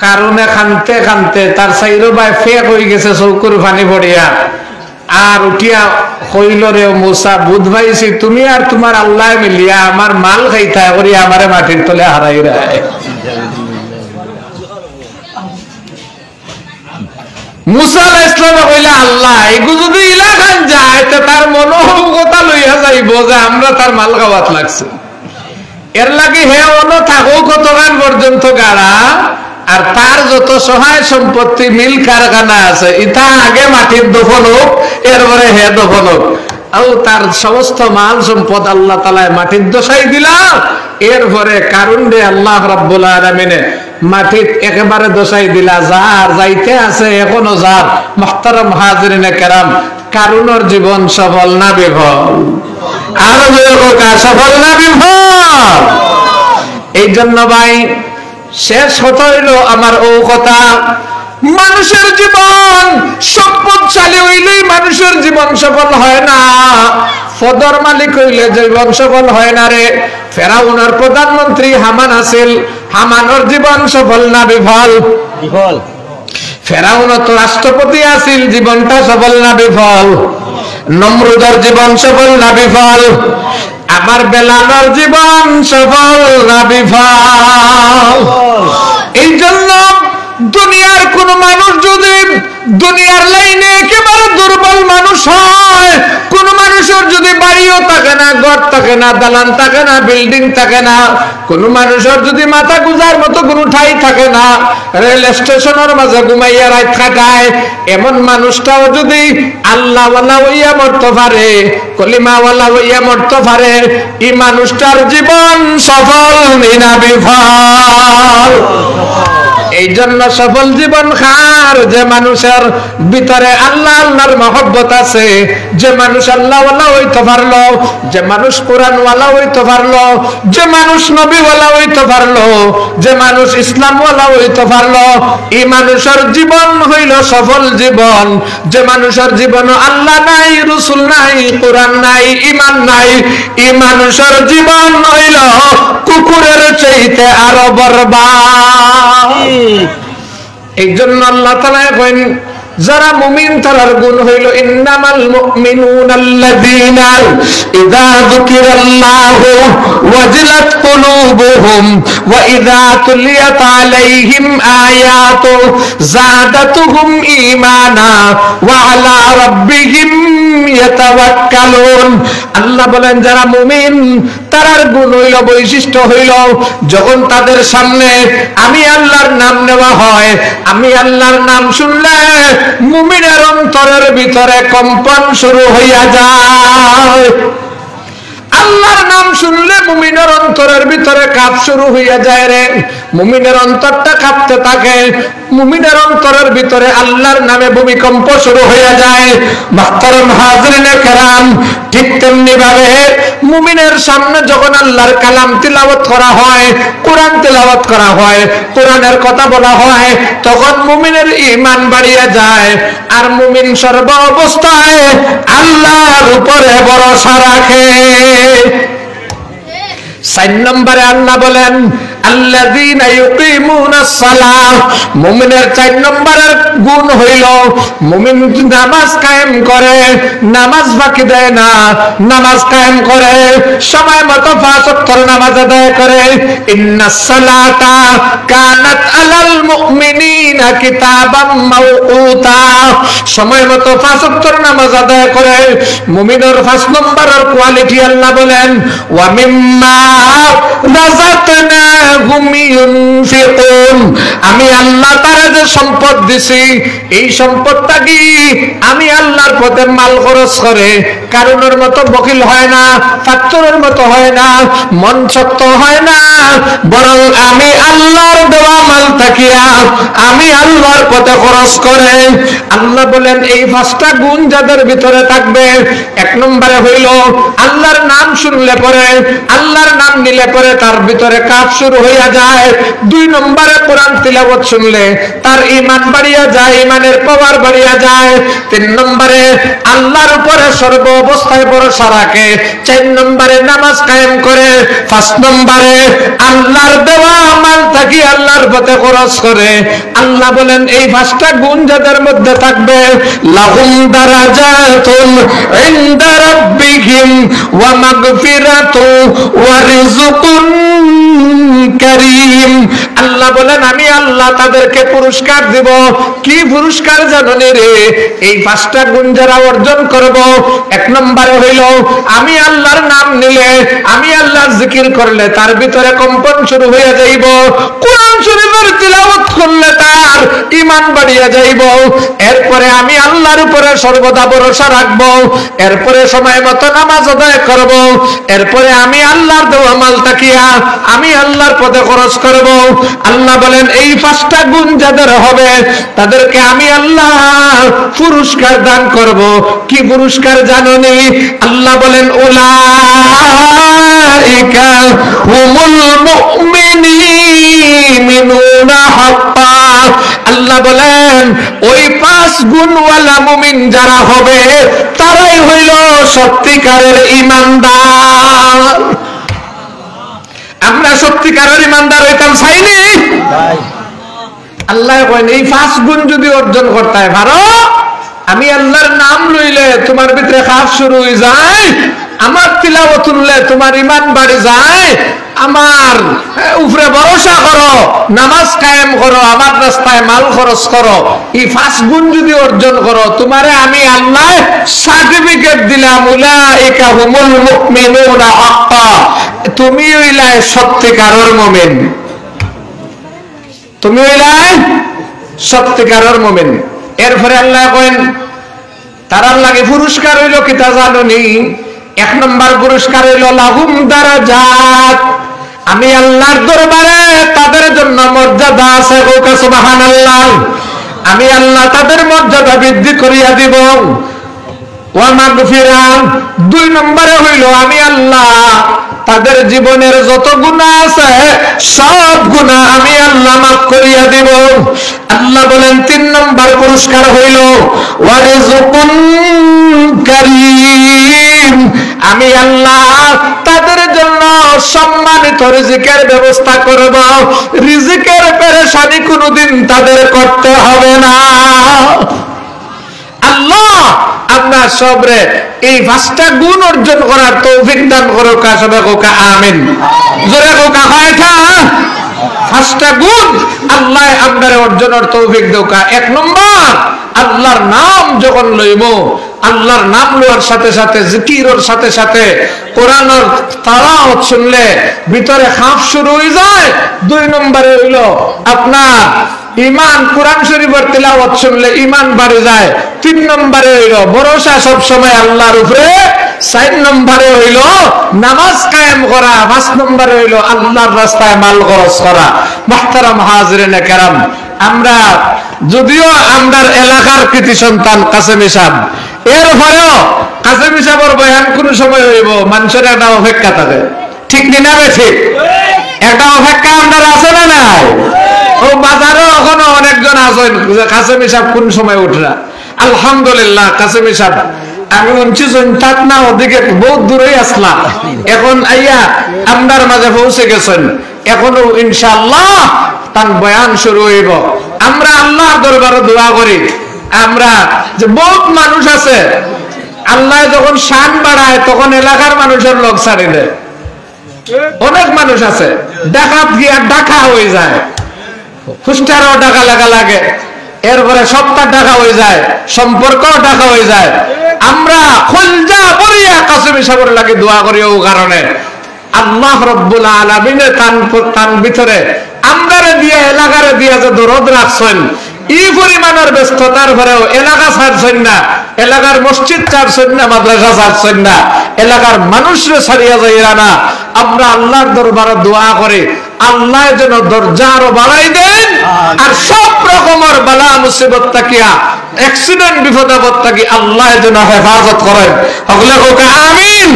কারণে খানতে খানতে তার সাইরো বাই ফেক হয়ে গেছে চৌকুর পানি পড়িয়া, আর উঠিয়া কইল, রে মুসা, বুধ ভাইছি তুমি আর তোমার আল্লাহ মিলিয়া আমার মাল খাইতা করিয়া আমারে মাটির তলে হারাই রায়। মুসা আলাইহিস সালাম কইলা, আল্লাহ এগু যদি ইলাকান যায় তো তার মনোভবতা লইয়া যাইব যে আমরা তার মাল খাওয়াত লাগছে। এর লাগে হে অন্য থাকো কতক্ষণ পর্যন্ত গাড়া, আর তার যত সহায় সম্পত্তি মিল কারখানা আছে ইটা আগে মাটির দফন হোক, এরপরে হে দফন হোক। তার সমস্ত মাল সম্পদ আল্লাহ তাআলা মাটির দশাই দিলাম, এরপরে কারণ রে আল্লাহ রাব্বুল আলামিনে মাটির একেবারে দশাই দিলা, যার যাইতে আছে এখনো যার। মুহতারাম হাজিরিনে কেরাম, কারুনের জীবন সফল না বিফল? আরো সফল না বিফল? এই জন্য ভাই শেষ হতে হইল আমার ও কথা, মানুষের জীবন সম্পদশালী হইলেই মানুষের জীবন সফল হয় না, পদর মালিক হইলে জীবন সফল হয় না রে। ফেরাউনের প্রধানমন্ত্রী হামান আছিল, হামানের জীবন সফল না বিফল? বিফল। ফেরাউন তো রাষ্ট্রপতি আছিল, জীবনটা সফল না বিফল? নমরুদের জীবন সফল না বিফল? আবার বেলালের জীবন সফল না বিফল? এই জন্য দুনিয়ার কোন মানুষ যদি দুনিয়ার লাইনে একেবারে দুর্বল মানুষ হয়, কোন মানুষের যদি বাড়িও থাকে না, ঘর থাকে না, দালান থাকে না, বিল্ডিং থাকে না, কোন মানুষের যদি মাথা গুজার মতো কোনো ঠাই থাকে না, রেল স্টেশনের মাঝে ঘুমাইয়া রাত কাটায়, এমন মানুষটাও যদি আল্লাহওয়ালা হইয়া মরতে পারে, কলিমাওয়ালা হইয়া মরতে পারে, এই মানুষটার জীবন সফল না বিফল? এই জন্য সফল জীবন খার যে মানুষের ভিতরে আল্লাহ আল্লাহর মহব্বত আছে, যে মানুষ আল্লাহওয়ালা হইতে পারলো, যে মানুষ কোরআনওয়ালা হইতে পারলো, যে মানুষ নবীওয়ালা হইতে পারলো, যে মানুষ ইসলামওয়ালা হইতে পারলো, এই মানুষের জীবন হইল সফল জীবন। যে মানুষের জীবন আল্লাহ নাই, রাসূল নাই, কোরআন নাই, ঈমান নাই, এই মানুষের জীবন হইল কুকুরের চাইতে আরো বরবাদ। এই জন্য আল্লাহ তাআলা কইন যারা মুমিন তারার গুণ হইল ইন্নামাল মুমিনুনাল্লাযীনা ইযা যুকিরাল্লাহু ওয়াজিলাত কুলুবুহুম ওয়া ইযা তুলিয়াত আলাইহিম আয়াতু যাদাতুহুম ঈমানা ওয়া আলা রাব্বিহিম ইয়াতাওয়াক্কালুন। আল্লাহ বলেন যারা মুমিন তারার গুণ হইল, বৈশিষ্ট্য হইল, যখন তাদের সামনে আমি আল্লাহর নাম নেওয়া হয়, আমি আল্লাহর নাম শুনলে মুমিনের অন্তরের ভিতরে কম্পন শুরু হইয়া যায়। আল্লাহর নাম শুনলে মুমিনের অন্তরের ভিতরে কাঁপ শুরু হইয়া যায় রে। মুমিনের অন্তরটা কাঁপতে থাকে, মুমিনের অন্তরের ভিতরে আল্লাহর নামে ভূমিকম্প শুরু হইয়া যায়। মুহতারাম হাজিরিনে কেরাম, ঠিক তেমনি ভাবে মুমিনের সামনে যখন আল্লাহর কালাম তিলাওয়াত করা হয়, কোরআন তিলাওয়াত করা হয়, কোরআনের কথা বলা হয়, তখন মুমিনের ঈমান বাড়িয়া যায়। আর মুমিন সর্ব অবস্থায় আল্লাহর উপরে ভরসা রাখে। 4 নম্বরে আল্লাহ বলেন আল্লাযীনা ইউকিমুনাস সালাহ। মুমিনের 4 নম্বরের গুণ হইল মুমিন নামাজ কায়েম করে, নামাজ বাকি দেয় না, নামাজ কায়েম করে, সময় মতো 5 ওয়াক্ত নামাজ আদায় করে। ইন্নাস সালাতা কানাত আলাল মুমিনিনা কিতাবাম মাওকুতা। সময় মতো 5 ওয়াক্ত নামাজ আদায় করে। মুমিনের 5 নম্বরের কোয়ালিটি আল্লাহ বলেন ওয়া মিম্মা রাযাকনাহুম ইউনফিকুন। আমি আল্লাহ তাআলা যে সম্পদ দিছি, এই সম্পদটা কি আমি আল্লাহর পথে মাল খরচ করে কারণের মতো বকিল হয় না, ফাত্তরের মতো হয় না, মন শক্ত হয় না, বরং আমি আল্লাহর দেওয়া মাল থাকিয়া আমি আল্লাহর পথে খরচ করে। আল্লাহ বলেন এই 5টা গুণ যাদের ভিতরে থাকবে, 1 নম্বরে হইল আল্লাহর নাম শুনলে পরে, আল্লাহর নাম নিলে পরে তার ভিতরে কাজ শুরু হইয়া যায়। 2 নম্বরে কোরআন তিলাওয়াত শুনলে তার ঈমান বাড়িয়া যায়, ঈমানের পাওয়ার বাড়িয়া যায়। 3 নম্বরে আল্লাহর উপরে সর্ব অবস্থায় ভরসা রাখে। 4 নম্বরে নামাজ কায়েম করে। 5 নম্বরে আল্লাহর দেওয়া মাল থাকি আল্লাহর পথে খরচ করে। আল্লাহ বলেন এই 5টা গুণ যাদের মধ্যে থাকবে লাহুম দারাজাতুন ইনদা রাব্বিহিম ওয়া মাগফিরাতু ওয়া রিজকুন কারীম। আল্লাহ বলেন আমি আল্লাহ তাদেরকে পুরস্কার দেব। কি পুরস্কার জানেন রে? এই 5টা গুণ যারা অর্জন করব, 1 নম্বরে হইল আমি আল্লাহর নাম নিলে, আমি আল্লাহর জিকির করলে তার ভিতরে কম্পন শুরু হয়ে যাইব। কোরআন শরীফের তিলাওয়াত করলে তার ঈমান বাড়িয়া যাইব। এরপরে আমি আল্লাহর উপরে সর্বদা ভরসা রাখবো। এরপরে সময় মতো নামাজ আদায় করব। এরপরে আমি আল্লাহর দেওয়া মাল তাকিয়া আমি আল্লাহর পথে খরচ করব। আল্লাহ বলেন এই 5টা গুণ যাদের হবে তাদেরকে আমি আল্লাহ পুরস্কার দান করব। কি পুরস্কার জানোনি? আল্লাহ বলেন উলাইকা হুমুল মুমিনুনা হাক্কা। আল্লাহ বলেন ওই 5 গুণওয়ালা মুমিন যারা হবে তারাই হইল সত্যিকারের ঈমানদার। আমরা সত্যিকারের ঈমানদার হইতাম চাইনি? আল্লাহ কইন এই 5 গুণ যদি অর্জন করতে পারো, আমি আল্লাহর নাম লইলে তোমার ভিতরে খাস শুরু হয়ে যায়, আমার তিলাওয়াত শুনলে তোমার ঈমান বাড়ে যায়, আমার উপরে ভরসা করো, নামাজ কায়েম করো, আমার রাস্তায় মাল খরচ করো, এই 5 গুণ যদি অর্জন করো, তোমারে আমি আল্লাহ সার্টিফিকেট দিলাম উলাইকা হুমুল মুমিনুনা হাক্কা। তুমি হইলাই সত্যিকারের মুমিন, তুমি হইলাই সত্যিকারের মুমিন। এরপরে আল্লাহ কইন তারার লাগে পুরস্কার হইল কি তা জানোনি? 1 নম্বর পুরস্কার হইল লাহুম দারাজাত। আমি আল্লাহর দরবারে তাদের জন্য মর্যাদা আছে। সুবহানাল্লাহ। আমি আল্লাহ তাদের মর্যাদা বৃদ্ধি করিয়া দিব। ওয়া মাগফিরা। 2 নম্বরে হইল আমি আল্লাহ তাদের জীবনের যত গুনাহ আছে সব গুনাহ আমি আল্লাহ মাফ করিয়া দিব। আল্লাহ বলেন 3 নম্বর পুরস্কার হইল ওয়া রিজকুন কারীম। আমি আল্লাহ তাদের জন্য সম্মানিত রিজিকের ব্যবস্থা করব। রিজিকের পেরেশানি কোনোদিন তাদের করতে হবে না। আল্লাহ আপনার সবরে এই 5টা গুণ অর্জন করার তৌফিক দান করুক। সবাই কোকা আমিন। জোরে কোকা হয়টা 5টা গুণ আল্লাহ আপনার অর্জনের তৌফিক দেওকা। 1 নম্বর আল্লাহর নাম যখন লইব, আল্লাহর নাম লওয়ার সাথে সাথে জিকিরের সাথে সাথে কোরআনের তেলাওয়াত শুনলে ভিতরে খাফ শুরু হয়ে যায়। 2 নম্বরে হইল আপনার ঈমান, কোরআন শরীফের তেলাওয়াত শুনলে ঈমান বাড়ে যায়। 3 নম্বরে হইল ভরসা সব সময় আল্লাহর উপরে। 4 নম্বরে হইল নামাজ কায়েম করা। 5 নম্বরে হইল আল্লাহর রাস্তায় মাল খরচ করা। মুহতারাম হাজিরিনে কেরাম, আমরা যদিও আমরার এলাকার কৃতি সন্তান কাসেমি সাহেব, এরপরেও কাসেমি সাহেবের বয়ান কোন সময় হইব মানুষের একটা অপেক্ষা থাকে। ঠিক না ঠিক? একটা অপেক্ষা আপনার আছে না নাই? ও বাজারও এখনো অনেকজন আছেন কাসেমি সাহেব কোন সময় উঠরা। আলহামদুলিল্লাহ কাসেমি সাহেব আমি উনছি জনতাত না ওদিকে বহুত দূরেই আসলাম, এখন আইয়া আমরার মাঝে পৌঁছে গেছেন। এখনো ইনশাআল্লাহ তার বয়ান শুরু হইব। আমরা আল্লাহর দরবারে দোয়া করি। আমরা যে বহুত মানুষ আছে আল্লাহ যখন শান বাড়ায় তখন এলাকার মানুষের লোক ছাড়ি দেয়। অনেক মানুষ আছে ডাকাত গিয়া ডাকা হয়ে যায়, ফুস্টারও ডাকা লাগা লাগে, এরপরে সপ্তাহ টাকা হয়ে যায়, সম্পর্কও টাকা হয়ে যায়। আমরা খুলজা পড়িয়া কাসেমি সাহেবের লাগে দোয়া করি। ও কারণে আল্লাহ রব্বুল আলামিনের তান ভিতরে আমরারে দিয়ে এলাকারে দিয়ে যে দরদ রাখছেন, এই পরিমাণের ব্যস্ততার পরেও এলাকা ছাড়ছেন না, এলাকার মসজিদ ছাড়ছেন না, মাদ্রাসা ছাড়ছেন না, এলাকার মানুষরে ছাড়িয়া যাইরা না। আমরা আল্লাহর দরবারে দোয়া করে আল্লাহ যেন দরজা আরো বাড়াই দেন, আর সব রকমের বালা মুসিবত তাকিয়া অ্যাক্সিডেন্ট বিপদ আপদ থাকি আল্লাহ যেন হেফাজত করেন। সকলে কোকা আমিন।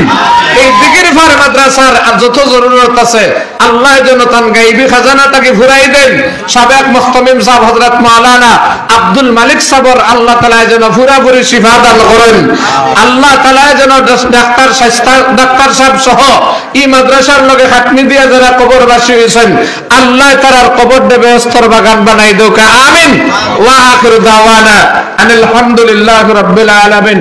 এই দিকের ফার মাদ্রাসার যত জরুরত আছে আল্লাহ যেন তান গাইবি খাজানাটাকে ফুরাই দেন। সাবেক মুহতামিম সাহেব হযরত মাওলানা আব্দুল মালিক সাহেবের আল্লাহ তাআলা যেন পুরাপুরি শিফা দান করেন। আল্লাহ তাআলা যেন ডাক্তার সাহেব সহ এই মাদ্রাসার লগে খাটনি দিয়া যারা কবরবাসী হয়েছেন আল্লাহ তাআলার কবর দেবে স্তর বাগান বানাই দেউকা আমিন। ওয়া আখিরু দাওয়ানা আলহামদুলিল্লাহি রাব্বিল আলামিন।